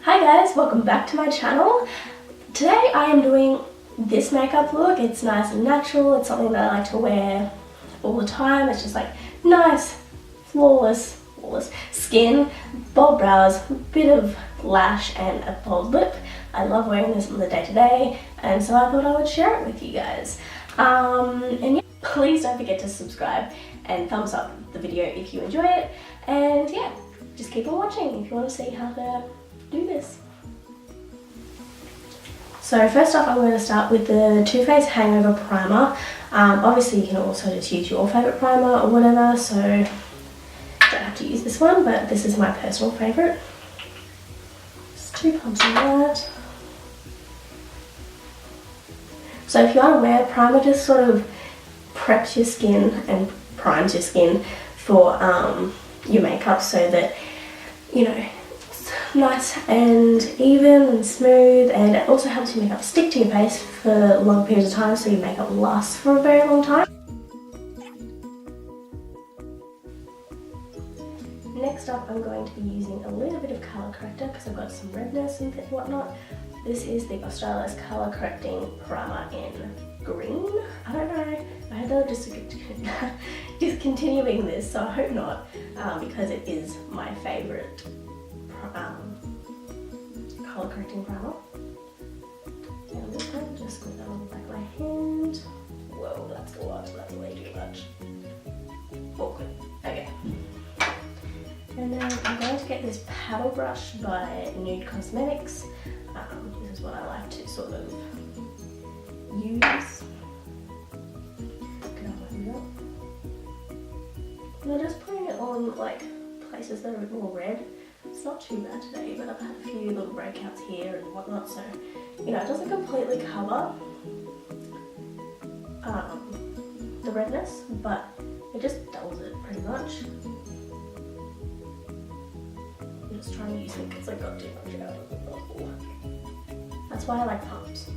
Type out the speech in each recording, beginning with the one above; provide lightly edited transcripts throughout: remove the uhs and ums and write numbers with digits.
Hi guys, welcome back to my channel. Today I am doing this makeup look. It's nice and natural. It's something that I like to wear all the time. It's just like nice, flawless skin, bold brows, bit of lash and a bold lip. I love wearing this on the day to day, and so I thought I would share it with you guys. And yeah, please don't forget to subscribe and thumbs up the video if you enjoy it. And yeah, just keep on watching if you want to see how to do this. So first off, I'm going to start with the Too Faced Hangover Primer. Obviously you can also just use your favourite primer or whatever, so don't have to use this one, but this is my personal favourite. Just 2 pumps of that. So if you are aware, primer just sort of preps your skin and primes your skin for your makeup so that, you know, nice and even and smooth, and it also helps your makeup stick to your face for long periods of time so your makeup lasts for a very long time. Next up, I'm going to be using a little bit of colour corrector because I've got some redness and whatnot. This is the Australis Colour Correcting Primer in green. I don't know, I heard they're discontinuing this, so I hope not, because it is my favourite colour correcting primer. And I'm just going to just squeeze that on the back of my hand. Whoa, that's a lot, that's way too much. Awkward. Okay. And then I'm going to get this paddle brush by Nude Cosmetics. This is what I like to sort of use. And I'm just putting it on like places that are a bit more red. It's not too bad today, but I've had a few little breakouts here and whatnot, so you know, it doesn't completely cover the redness, but it just dulls it pretty much. I'm just trying to use it because I got too much out of the bottle. That's why I like pumps.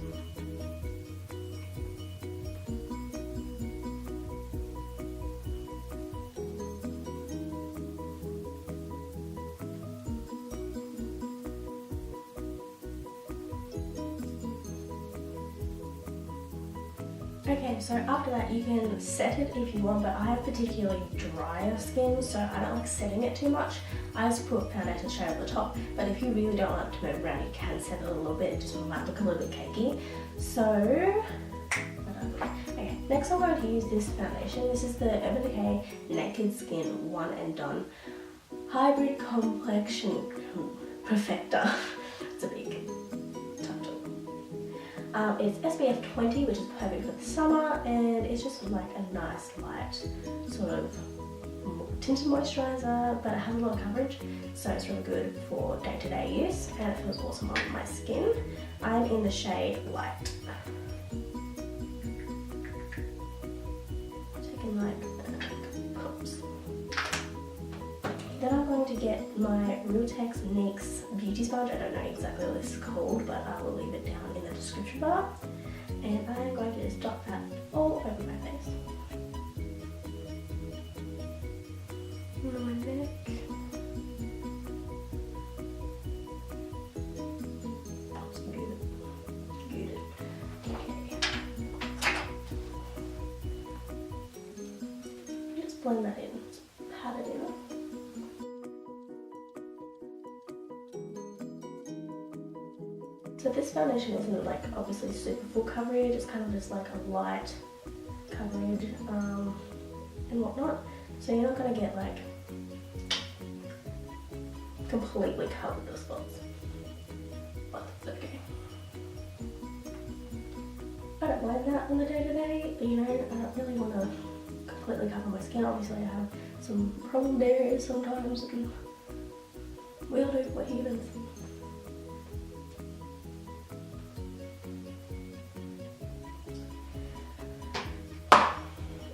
Okay, so after that you can set it if you want, but I have particularly drier skin, so I don't like setting it too much. I just put foundation shade at the top, but if you really don't want it to move around, you can set it a little bit. It just might look a little bit cakey. So, okay, next I'm going to use this foundation. This is the Urban Decay Naked Skin One and Done Hybrid Complexion Perfector. It's a big title. It's SPF 20, which is perfect for the summer, and it's just like a nice light sort of tinted moisturiser, but it has a lot of coverage, so it's really good for day-to-day use, and it feels awesome on my skin. I'm in the shade Light. Taking like pumps. Then I'm going to get my Real Techniques Beauty Sponge. I don't know exactly what this is called, but I will leave it down in the description bar. And I'm going to just dot that all over my face. On my neck. That's good. Good. Okay. Just blend that in. Just pat it in. So this foundation isn't like obviously super full coverage, it's kind of just like a light coverage and whatnot. So you're not going to get like completely covered the spots, but that's okay. I don't mind that on the day to day, but you know, I don't really want to completely cover my skin. Obviously I have some problem areas sometimes, and we all do, we're humans.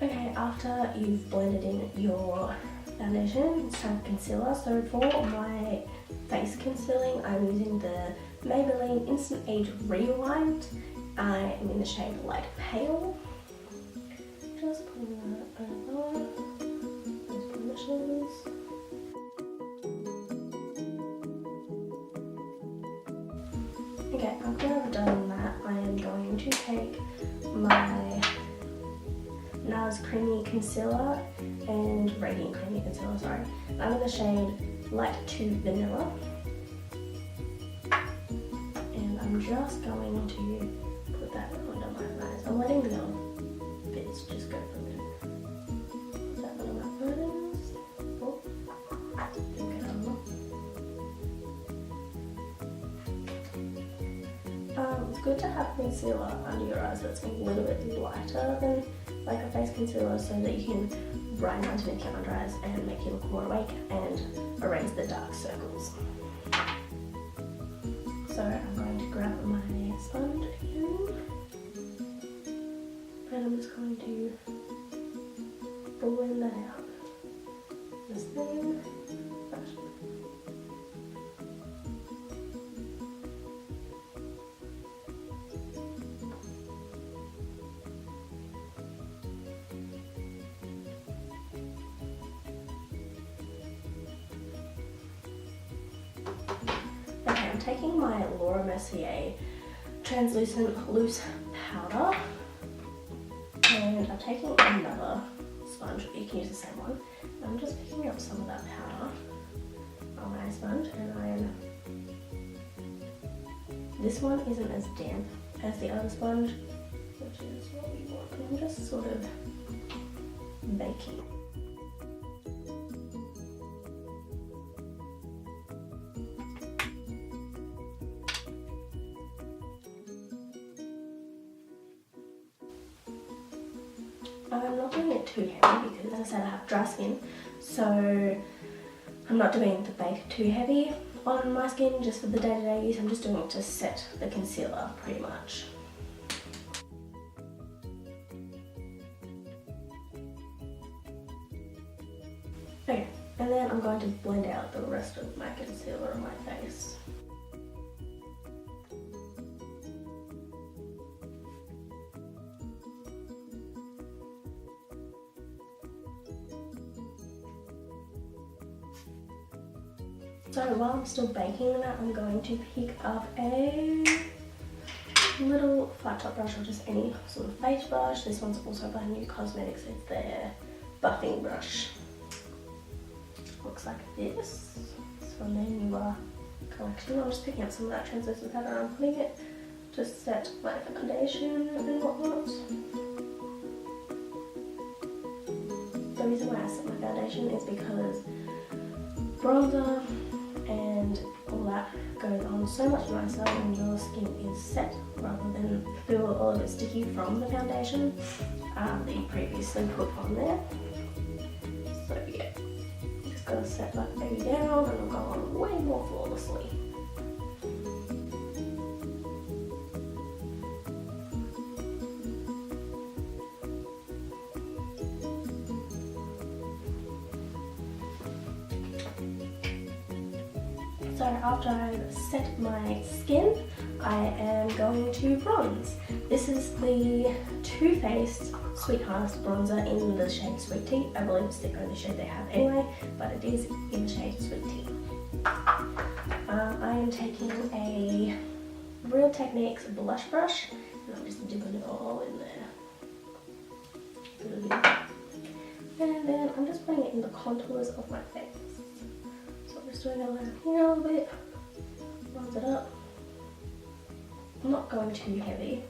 Okay, after you've blended in your foundation, it's time for concealer. So for my face concealing, I'm using the Maybelline Instant Age Rewind. I am in the shade Light Pale. Just putting that over those blemishes. Okay, after I've done that, I am going to take my Nars Creamy Concealer and Radiant Creamy Concealer, sorry. I'm in the shade Light to Vanilla. And I'm just going to put that under my eyes. I'm letting the other bits just go for a minute. Put that under my eyes. Oh, okay. It's good to have concealer under your eyes that's a little bit lighter than like a face concealer, so that you can brighten underneath your under eyes and make you look more awake and erase the dark circles. So I'm going to grab my sponge again, and I'm just going to blend that out. The same fashion. Okay, I'm taking my Mercier translucent loose powder, and I'm taking another sponge, you can use the same one. I'm just picking up some of that powder on my sponge, and this one isn't as damp as the other sponge, which is what we want. And I'm just sort of baking. I'm not doing it too heavy because, as I said, I have dry skin, so I'm not doing the bake too heavy on my skin just for the day-to-day use. I'm just doing it to set the concealer pretty much. Okay, and then I'm going to blend out the rest of my concealer on my face. So while I'm still baking that, I'm going to pick up a little flat top brush or just any sort of face brush. This one's also by New Cosmetics. It's their buffing brush. Looks like this. It's from their newer collection. I'm just picking up some of that translucent powder and I'm putting it to set my foundation and whatnot. The reason why I set my foundation is because bronzer and all that goes on so much nicer when your skin is set rather than feel a little bit sticky from the foundation that you previously put on there. So yeah, just gotta set that baby down and it'll go on way more flawlessly. So after I've set my skin, I am going to bronze. This is the Too Faced Sweet Heart bronzer in the shade Sweet Tea. I believe it's the only shade they have anyway, but it is in the shade Sweet Tea. I am taking a Real Techniques blush brush, and I'm just dipping it all in there. And then I'm just putting it in the contours of my face. I'm just doing it around here a little bit, bronze it up. I'm not going too heavy,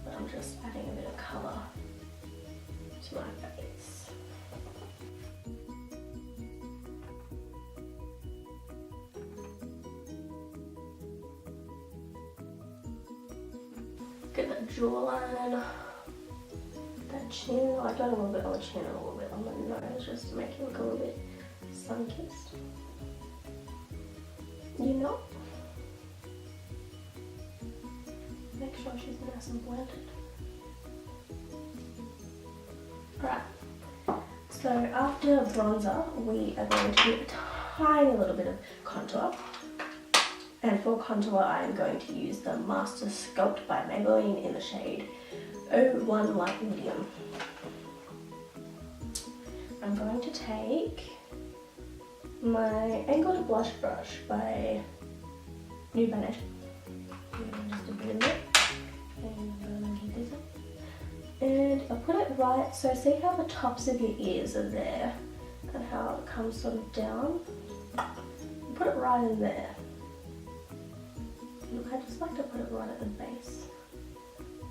but I'm just adding a bit of colour to my face. Get that jawline, that chin. I've done a little bit on the chin and a little bit on the nose just to make it look a little bit sun-kissed. You know? Make sure she's nice and blended. Alright, so after bronzer, we are going to do a tiny little bit of contour. And for contour, I am going to use the Master Sculpt by Maybelline in the shade 01 Light Medium. I'm going to take my angled blush brush by New Balance just a bit of it. And I put it right, so see how the tops of your ears are there and how it comes sort of down? Put it right in there. And I just like to put it right at the base.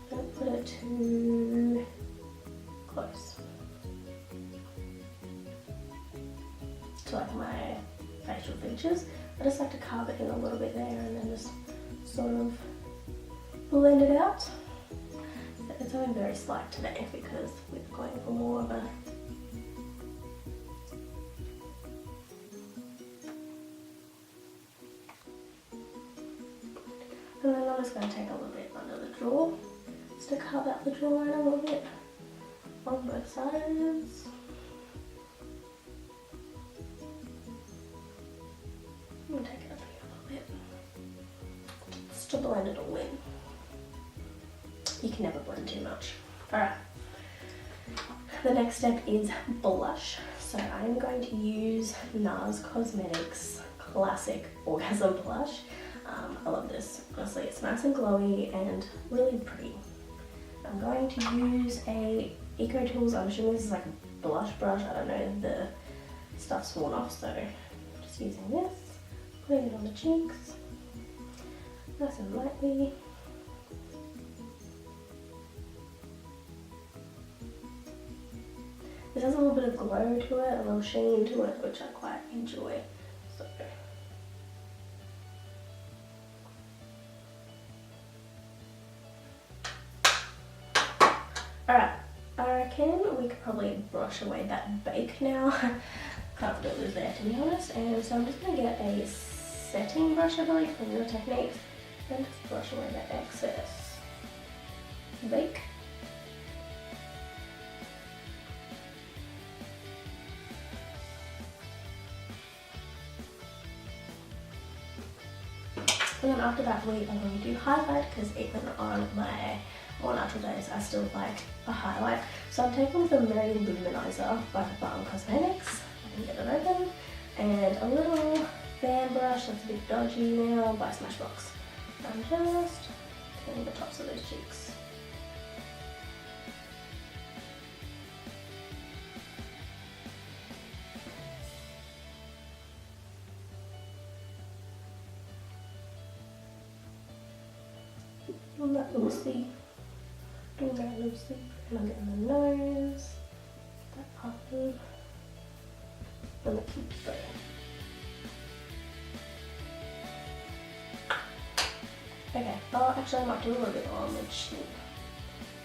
Don't put it too close to like my facial features. I just like to carve it in a little bit there and then just sort of blend it out. It's only very slight today because we're going for more of a and then I'm just going to take a little bit under the jaw just to carve out the jawline a little bit on both sides. And take it up here a little bit just to blend it all in. You can never blend too much. Alright, the next step is blush. So I'm going to use Nars Cosmetics Classic Orgasm Blush. I love this, honestly, it's nice and glowy and really pretty. I'm going to use a Eco Tools, I'm assuming this is like a blush brush, I don't know, the stuff's worn off, so just using this, putting it on the cheeks, nice and lightly. This has a little bit of glow to it, a little sheen to it, which I quite enjoy. So. Alright, I reckon we could probably brush away that bake now. Can't feel it was there, to be honest. And so I'm just going to get a setting brush, I believe, from Your Techniques, and just brush away that excess bake. And then after that we are going to highlight, because even on my more natural days I still like a highlight. So I'm taking the Mary-Loumaniser by Balm Cosmetics, I can get it open, and a little fan brush that's a bit dodgy now by Smashbox. I'm just cleaning the tops of those cheeks. Doing that little C, and I'm getting the nose, that puffy, and the cheekbone. Okay, actually I might do a little bit on the chin,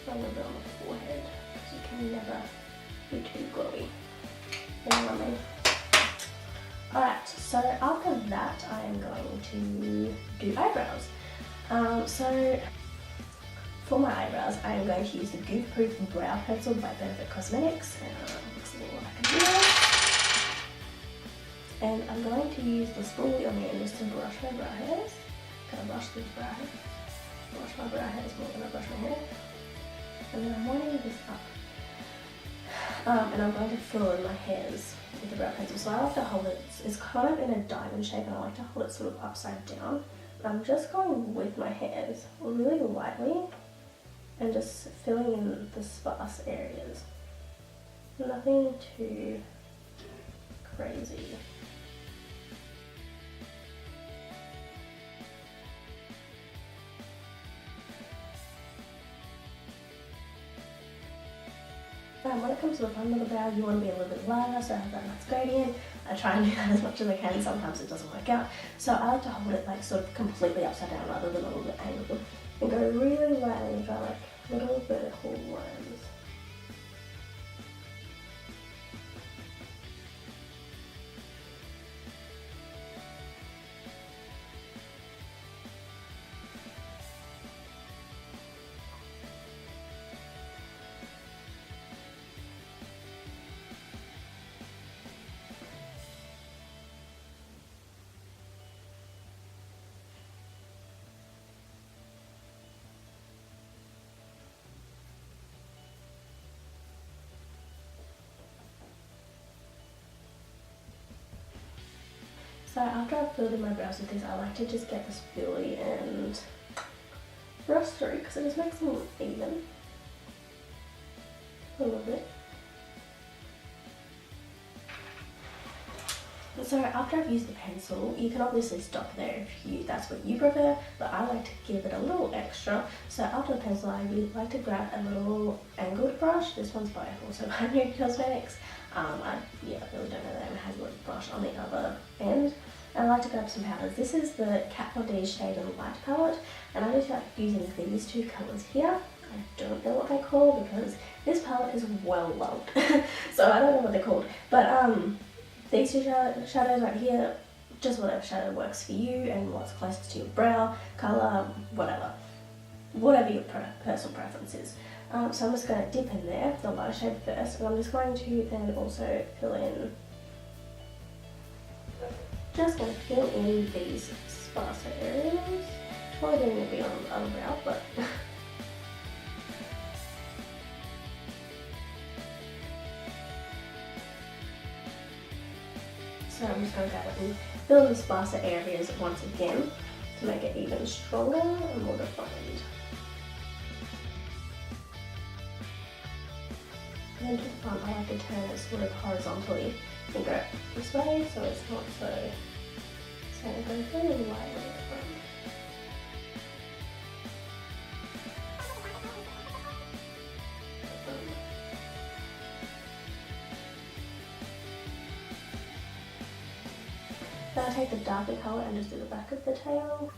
a little bit on the forehead, because you can never be too glowy. You know what I mean? Alright, so after that I am going to do eyebrows. So for my eyebrows, I am going to use the Goof Proof Brow Pencil by Benefit Cosmetics. Let's see what I can do. And I'm going to use the spoolie on the end just to brush my brow hairs. Gonna brush these brow hairs. Brush my brow hairs more than I brush my hair. And then I'm winding this up. And I'm going to fill in my hairs with the brow pencil. So I like to hold it, it's kind of in a diamond shape, and I like to hold it sort of upside down. But I'm just going with my hairs really lightly and just filling in the sparse areas. Nothing too crazy. When it comes to the front of the brow, you want to be a little bit lighter, so I have that nice gradient. I try and do that as much as I can, sometimes it doesn't work out. So I like to hold it like sort of completely upside down rather than a little bit angled. And go really lightly and draw like little vertical lines. So after I've filled in my brows with this, I like to just get the spoolie and brush through because it just makes them even a little bit. So after I've used the pencil, you can obviously stop there if that's what you prefer, but I like to give it a little extra. So after the pencil, I really like to grab a little angled brush. This one's by also by New Cosmetics. I really don't know the name. It has a little brush on the other end. And I like to grab some powders. This is the Kat Von D Shade and Light palette, and I just like using these two colours here. I don't know what they're called because this palette is well loved, so I don't know what they're called. But these two shadows right here, just whatever shadow works for you and what's closest to your brow colour, whatever your personal preference is. So I'm just going to dip in there, the lighter shade first, and I'm just going to then also fill in these sparser areas. Probably going to be on the other brow, but so I'm just going to go and fill in the sparser areas once again to make it even stronger and more defined. And then to the front, I like to turn it sort of horizontally and go this way, so it's not so going to go very wide at the front. Then I take the darker colour and just do the back of the tail.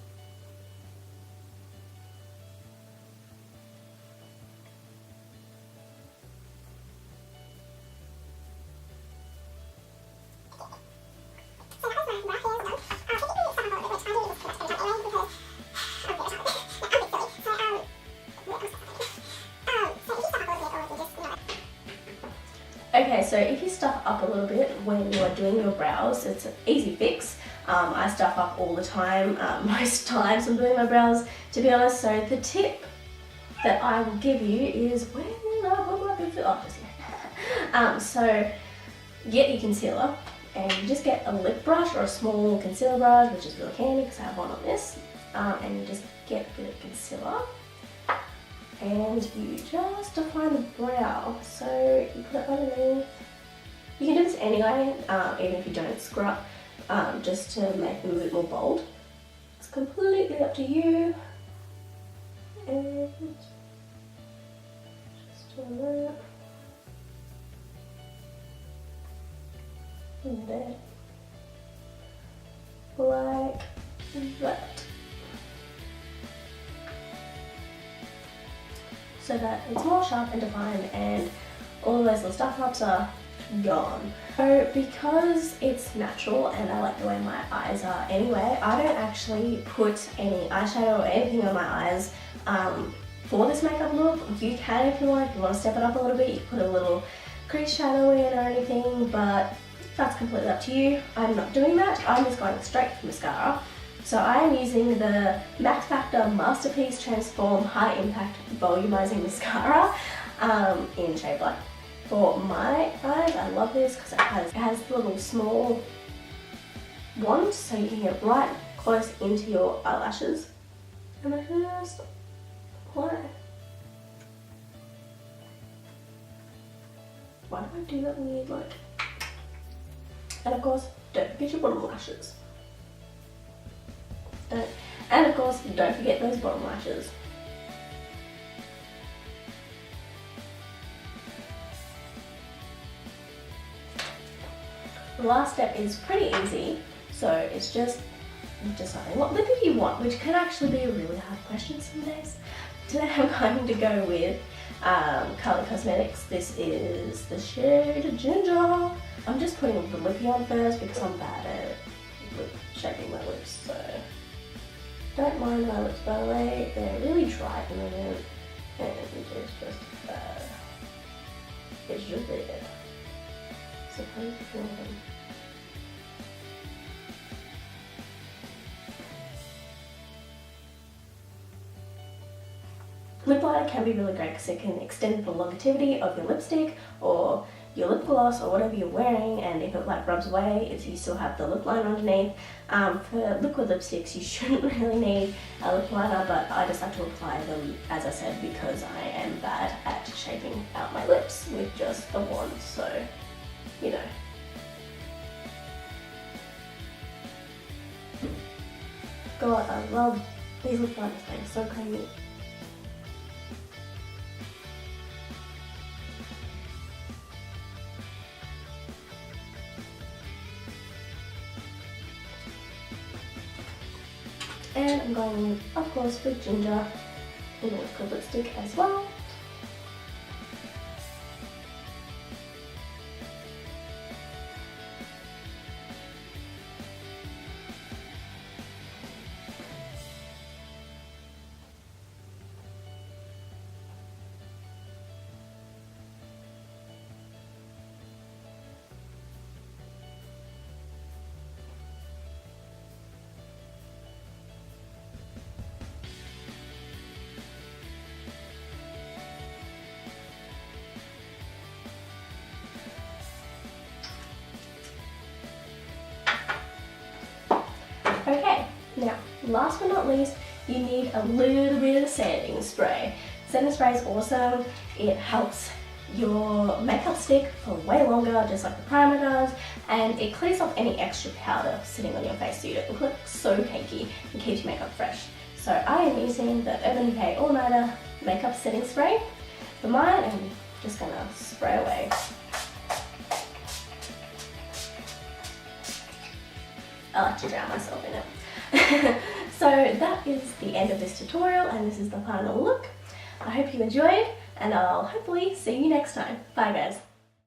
Okay, so if you stuff up a little bit when you are doing your brows, it's an easy fix. I stuff up all the time, most times I'm doing my brows, to be honest. So the tip that I will give you is when I put my pencil, oh, just here. So get your concealer and you just get a lip brush or a small concealer brush, which is really handy because I have one on this, and you just get a bit of concealer. And you just define the brow, so you put it underneath. You can do this anyway, even if you don't scrub, just to make them a bit more bold. It's completely up to you. And just do that. And there. Like that. So that it's more sharp and defined and all those little stuff ups are gone. So because it's natural and I like the way my eyes are anyway, I don't actually put any eyeshadow or anything on my eyes for this makeup look. You can if you want to step it up a little bit, you can put a little crease shadow in or anything, but that's completely up to you. I'm not doing that, I'm just going straight for mascara. So I am using the Maxfactor Masterpiece Transform High Impact Volumizing Mascara in shade black. For my eyes, I love this because it has the little small wand, so you can get right close into your eyelashes. And I just apply. Why do I do that weird like? And of course, don't forget your bottom lashes. And of course, don't forget those bottom lashes. The last step is pretty easy, so it's just deciding what lip you want, which can actually be a really hard question some days. Today I'm going to go with Kylie Cosmetics. This is the shade Ginger. I'm just putting the lippy on first because I'm bad at shaping my lips, so don't mind my lips by the way. They're really dry at the moment and it's just bad. It's just there. Suppose if you want them. Lip liner can be really great because it can extend the longevity of your lipstick, or your lip gloss or whatever you're wearing, and if it like rubs away, you still have the lip liner underneath. For liquid lipsticks, you shouldn't really need a lip liner, but I just like to apply them, as I said, because I am bad at shaping out my lips with just a wand, so, you know. God, I love these lip liners, they're so creamy. And I'm going, of course, with ginger in the liquid lipstick as well. Okay, now last but not least, you need a little bit of setting spray. Setting spray is awesome. It helps your makeup stick for way longer, just like the primer does, and it clears off any extra powder sitting on your face so you don't look so cakey and keeps your makeup fresh. So I am using the Urban Decay All Nighter Makeup Setting Spray. For mine, I'm just gonna spray away. I like to drown myself in it. So that is the end of this tutorial, and this is the final look. I hope you enjoyed, and I'll hopefully see you next time. Bye guys.